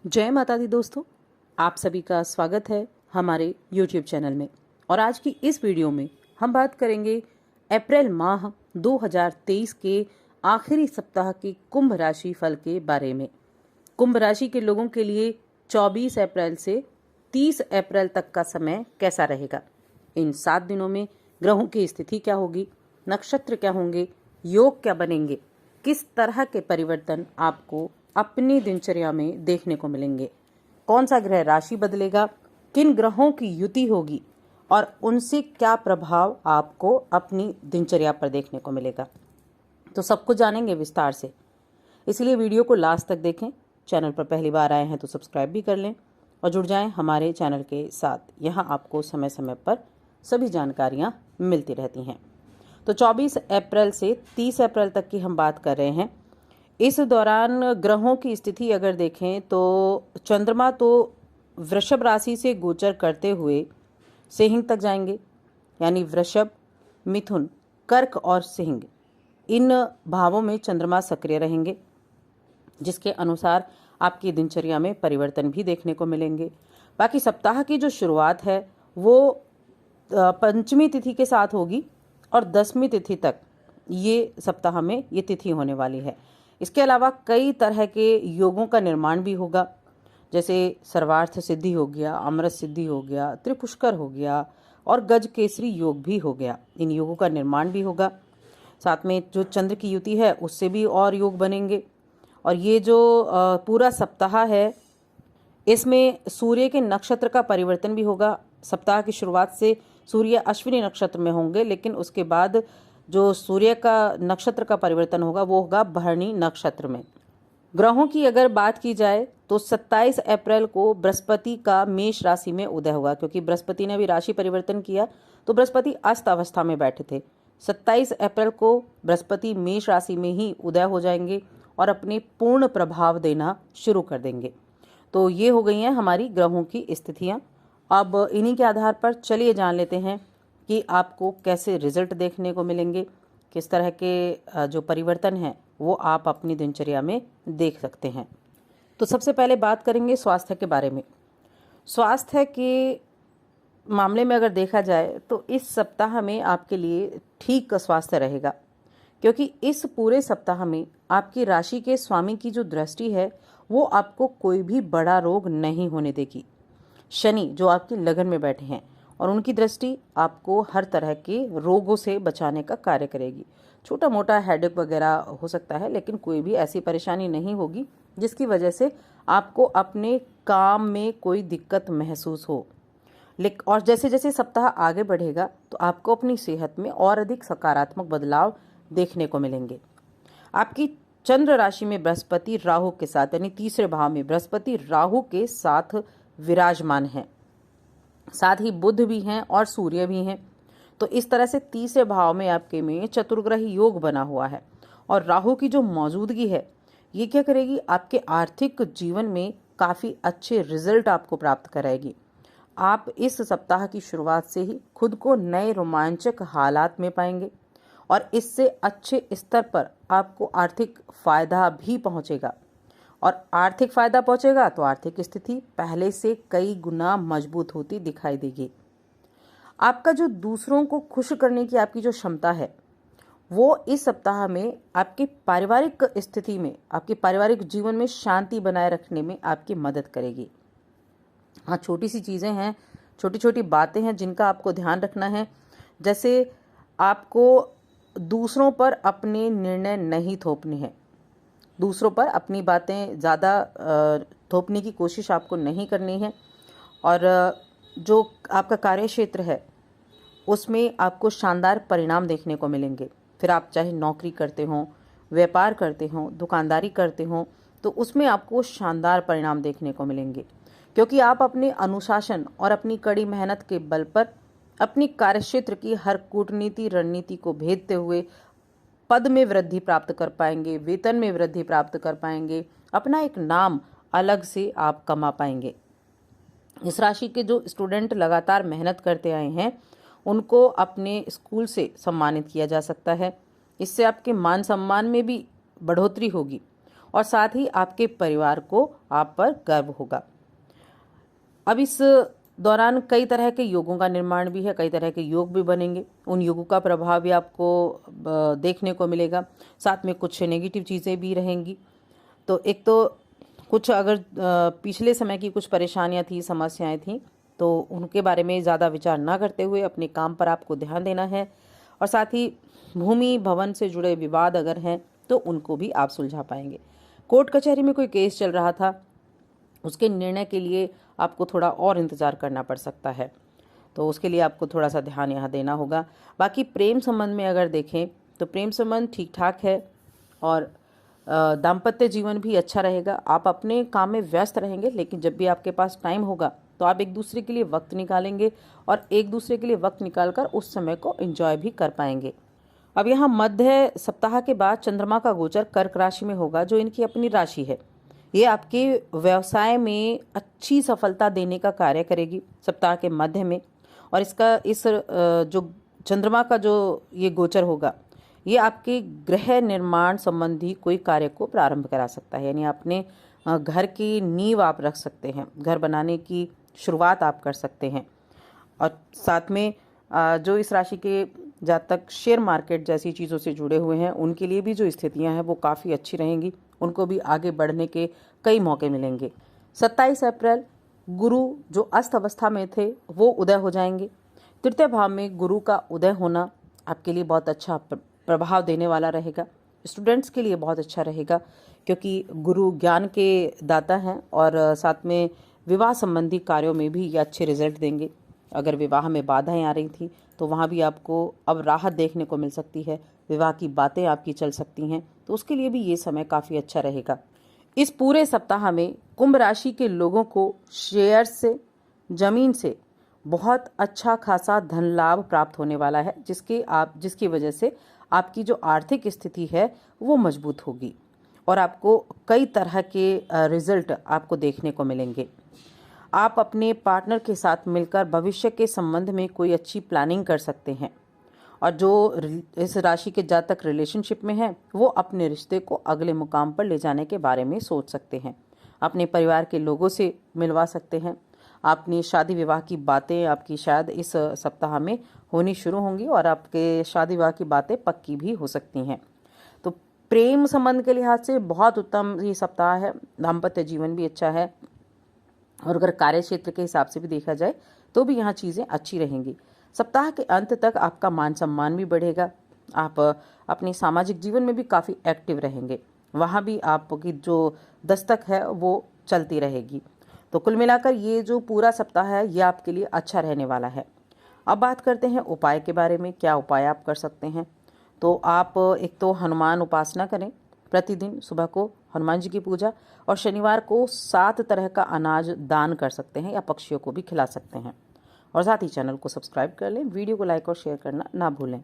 जय माता दी दोस्तों, आप सभी का स्वागत है हमारे YouTube चैनल में। और आज की इस वीडियो में हम बात करेंगे अप्रैल माह 2023 के आखिरी सप्ताह के कुंभ राशि फल के बारे में। कुंभ राशि के लोगों के लिए 24 अप्रैल से 30 अप्रैल तक का समय कैसा रहेगा, इन 7 दिनों में ग्रहों की स्थिति क्या होगी, नक्षत्र क्या होंगे, योग क्या बनेंगे, किस तरह के परिवर्तन आपको अपनी दिनचर्या में देखने को मिलेंगे, कौन सा ग्रह राशि बदलेगा, किन ग्रहों की युति होगी और उनसे क्या प्रभाव आपको अपनी दिनचर्या पर देखने को मिलेगा, तो सब कुछ जानेंगे विस्तार से। इसलिए वीडियो को लास्ट तक देखें। चैनल पर पहली बार आए हैं तो सब्सक्राइब भी कर लें और जुड़ जाएं हमारे चैनल के साथ। यहाँ आपको समय समय पर सभी जानकारियाँ मिलती रहती हैं। तो 24 अप्रैल से 30 अप्रैल तक की हम बात कर रहे हैं। इस दौरान ग्रहों की स्थिति अगर देखें तो चंद्रमा तो वृषभ राशि से गोचर करते हुए सिंह तक जाएंगे, यानी वृषभ, मिथुन, कर्क और सिंह, इन भावों में चंद्रमा सक्रिय रहेंगे, जिसके अनुसार आपकी दिनचर्या में परिवर्तन भी देखने को मिलेंगे। बाकी सप्ताह की जो शुरुआत है वो पंचमी तिथि के साथ होगी और 10वीं तिथि तक ये सप्ताह में ये तिथि होने वाली है। इसके अलावा कई तरह के योगों का निर्माण भी होगा, जैसे सर्वार्थ सिद्धि हो गया, अमृत सिद्धि हो गया, त्रिपुष्कर हो गया और गज केसरी योग भी हो गया। इन योगों का निर्माण भी होगा। साथ में जो चंद्र की युति है उससे भी और योग बनेंगे। और ये जो पूरा सप्ताह है इसमें सूर्य के नक्षत्र का परिवर्तन भी होगा। सप्ताह की शुरुआत से सूर्य अश्विनी नक्षत्र में होंगे, लेकिन उसके बाद जो सूर्य का नक्षत्र का परिवर्तन होगा वो होगा भरणी नक्षत्र में। ग्रहों की अगर बात की जाए तो 27 अप्रैल को बृहस्पति का मेष राशि में उदय होगा, क्योंकि बृहस्पति ने भी राशि परिवर्तन किया तो बृहस्पति अस्त अवस्था में बैठे थे। 27 अप्रैल को बृहस्पति मेष राशि में ही उदय हो जाएंगे और अपने पूर्ण प्रभाव देना शुरू कर देंगे। तो ये हो गई हैं हमारी ग्रहों की स्थितियाँ। अब इन्हीं के आधार पर चलिए जान लेते हैं कि आपको कैसे रिजल्ट देखने को मिलेंगे, किस तरह के जो परिवर्तन हैं वो आप अपनी दिनचर्या में देख सकते हैं। तो सबसे पहले बात करेंगे स्वास्थ्य के बारे में। स्वास्थ्य के मामले में अगर देखा जाए तो इस सप्ताह में आपके लिए ठीक स्वास्थ्य रहेगा, क्योंकि इस पूरे सप्ताह में आपकी राशि के स्वामी की जो दृष्टि है वो आपको कोई भी बड़ा रोग नहीं होने देगी। शनि जो आपकी लगन में बैठे हैं और उनकी दृष्टि आपको हर तरह के रोगों से बचाने का कार्य करेगी। छोटा मोटा हेडेक वगैरह हो सकता है, लेकिन कोई भी ऐसी परेशानी नहीं होगी जिसकी वजह से आपको अपने काम में कोई दिक्कत महसूस हो। और जैसे जैसे सप्ताह आगे बढ़ेगा तो आपको अपनी सेहत में और अधिक सकारात्मक बदलाव देखने को मिलेंगे। आपकी चंद्र राशि में बृहस्पति राहु के साथ, यानी तीसरे भाव में बृहस्पति राहु के साथ विराजमान है। साथ ही बुध भी हैं और सूर्य भी हैं। तो इस तरह से तीसरे भाव में आपके में चतुर्ग्रही योग बना हुआ है। और राहु की जो मौजूदगी है ये क्या करेगी, आपके आर्थिक जीवन में काफ़ी अच्छे रिजल्ट आपको प्राप्त कराएगी। आप इस सप्ताह की शुरुआत से ही खुद को नए रोमांचक हालात में पाएंगे और इससे अच्छे स्तर पर आपको आर्थिक फायदा भी पहुंचेगा। और आर्थिक फायदा पहुंचेगा तो आर्थिक स्थिति पहले से कई गुना मजबूत होती दिखाई देगी। आपका जो दूसरों को खुश करने की आपकी जो क्षमता है वो इस सप्ताह में आपकी पारिवारिक स्थिति में, आपके पारिवारिक जीवन में शांति बनाए रखने में आपकी मदद करेगी। हाँ, छोटी सी चीज़ें हैं, छोटी छोटी बातें हैं जिनका आपको ध्यान रखना है। जैसे आपको दूसरों पर अपने निर्णय नहीं थोपने हैं, दूसरों पर अपनी बातें ज़्यादा थोपने की कोशिश आपको नहीं करनी है। और जो आपका कार्य क्षेत्र है उसमें आपको शानदार परिणाम देखने को मिलेंगे। फिर आप चाहे नौकरी करते हों, व्यापार करते हों, दुकानदारी करते हों, तो उसमें आपको शानदार परिणाम देखने को मिलेंगे, क्योंकि आप अपने अनुशासन और अपनी कड़ी मेहनत के बल पर अपनी कार्यक्षेत्र की हर कूटनीति रणनीति को भेदते हुए पद में वृद्धि प्राप्त कर पाएंगे, वेतन में वृद्धि प्राप्त कर पाएंगे, अपना एक नाम अलग से आप कमा पाएंगे। इस राशि के जो स्टूडेंट लगातार मेहनत करते आए हैं उनको अपने स्कूल से सम्मानित किया जा सकता है। इससे आपके मान सम्मान में भी बढ़ोतरी होगी और साथ ही आपके परिवार को आप पर गर्व होगा। अब इस दौरान कई तरह के योगों का निर्माण भी है, कई तरह के योग भी बनेंगे, उन योगों का प्रभाव भी आपको देखने को मिलेगा। साथ में कुछ नेगेटिव चीज़ें भी रहेंगी। तो एक तो कुछ अगर पिछले समय की कुछ परेशानियां थी, समस्याएं थी, तो उनके बारे में ज़्यादा विचार ना करते हुए अपने काम पर आपको ध्यान देना है। और साथ ही भूमि भवन से जुड़े विवाद अगर हैं तो उनको भी आप सुलझा पाएंगे। कोर्ट कचहरी में कोई केस चल रहा था, उसके निर्णय के लिए आपको थोड़ा और इंतज़ार करना पड़ सकता है, तो उसके लिए आपको थोड़ा सा ध्यान यहाँ देना होगा। बाकी प्रेम संबंध में अगर देखें तो प्रेम संबंध ठीक ठाक है और दाम्पत्य जीवन भी अच्छा रहेगा। आप अपने काम में व्यस्त रहेंगे, लेकिन जब भी आपके पास टाइम होगा तो आप एक दूसरे के लिए वक्त निकालेंगे और एक दूसरे के लिए वक्त निकालकर उस समय को एंजॉय भी कर पाएंगे। अब यहाँ मध्य सप्ताह के बाद चंद्रमा का गोचर कर्क राशि में होगा, जो इनकी अपनी राशि है। ये आपके व्यवसाय में अच्छी सफलता देने का कार्य करेगी सप्ताह के मध्य में। और इस जो चंद्रमा का जो ये गोचर होगा, ये आपके गृह निर्माण संबंधी कोई कार्य को प्रारंभ करा सकता है। यानी अपने घर की नींव आप रख सकते हैं, घर बनाने की शुरुआत आप कर सकते हैं। और साथ में जो इस राशि के जातक शेयर मार्केट जैसी चीज़ों से जुड़े हुए हैं, उनके लिए भी जो स्थितियां हैं वो काफ़ी अच्छी रहेंगी, उनको भी आगे बढ़ने के कई मौके मिलेंगे। 27 अप्रैल गुरु जो अस्त अवस्था में थे वो उदय हो जाएंगे। तृतीय भाव में गुरु का उदय होना आपके लिए बहुत अच्छा प्रभाव देने वाला रहेगा। स्टूडेंट्स के लिए बहुत अच्छा रहेगा, क्योंकि गुरु ज्ञान के दाता हैं और साथ में विवाह संबंधी कार्यों में भी ये अच्छे रिजल्ट देंगे। अगर विवाह में बाधाएं आ रही थी तो वहाँ भी आपको अब राहत देखने को मिल सकती है, विवाह की बातें आपकी चल सकती हैं, तो उसके लिए भी ये समय काफ़ी अच्छा रहेगा। इस पूरे सप्ताह में कुंभ राशि के लोगों को शेयर से, जमीन से बहुत अच्छा खासा धन लाभ प्राप्त होने वाला है, जिसकी वजह से आपकी जो आर्थिक स्थिति है वो मजबूत होगी और आपको कई तरह के रिजल्ट आपको देखने को मिलेंगे। आप अपने पार्टनर के साथ मिलकर भविष्य के संबंध में कोई अच्छी प्लानिंग कर सकते हैं। और जो इस राशि के जातक रिलेशनशिप में हैं, वो अपने रिश्ते को अगले मुकाम पर ले जाने के बारे में सोच सकते हैं। अपने परिवार के लोगों से मिलवा सकते हैं। अपनी शादी विवाह की बातें आपकी शायद इस सप्ताह में होनी शुरू होंगी और आपके शादी विवाह की बातें पक्की भी हो सकती हैं। तो प्रेम संबंध के लिहाज से बहुत उत्तम ये सप्ताह है। दाम्पत्य जीवन भी अच्छा है और अगर कार्य क्षेत्र के हिसाब से भी देखा जाए तो भी यहाँ चीज़ें अच्छी रहेंगी। सप्ताह के अंत तक आपका मान सम्मान भी बढ़ेगा। आप अपने सामाजिक जीवन में भी काफ़ी एक्टिव रहेंगे, वहाँ भी आपकी जो दस्तक है वो चलती रहेगी। तो कुल मिलाकर ये जो पूरा सप्ताह है ये आपके लिए अच्छा रहने वाला है। अब बात करते हैं उपाय के बारे में, क्या उपाय आप कर सकते हैं। तो आप एक तो हनुमान उपासना करें, प्रतिदिन सुबह को हनुमान जी की पूजा, और शनिवार को 7 तरह का अनाज दान कर सकते हैं या पक्षियों को भी खिला सकते हैं। और साथ ही चैनल को सब्सक्राइब कर लें, वीडियो को लाइक और शेयर करना ना भूलें।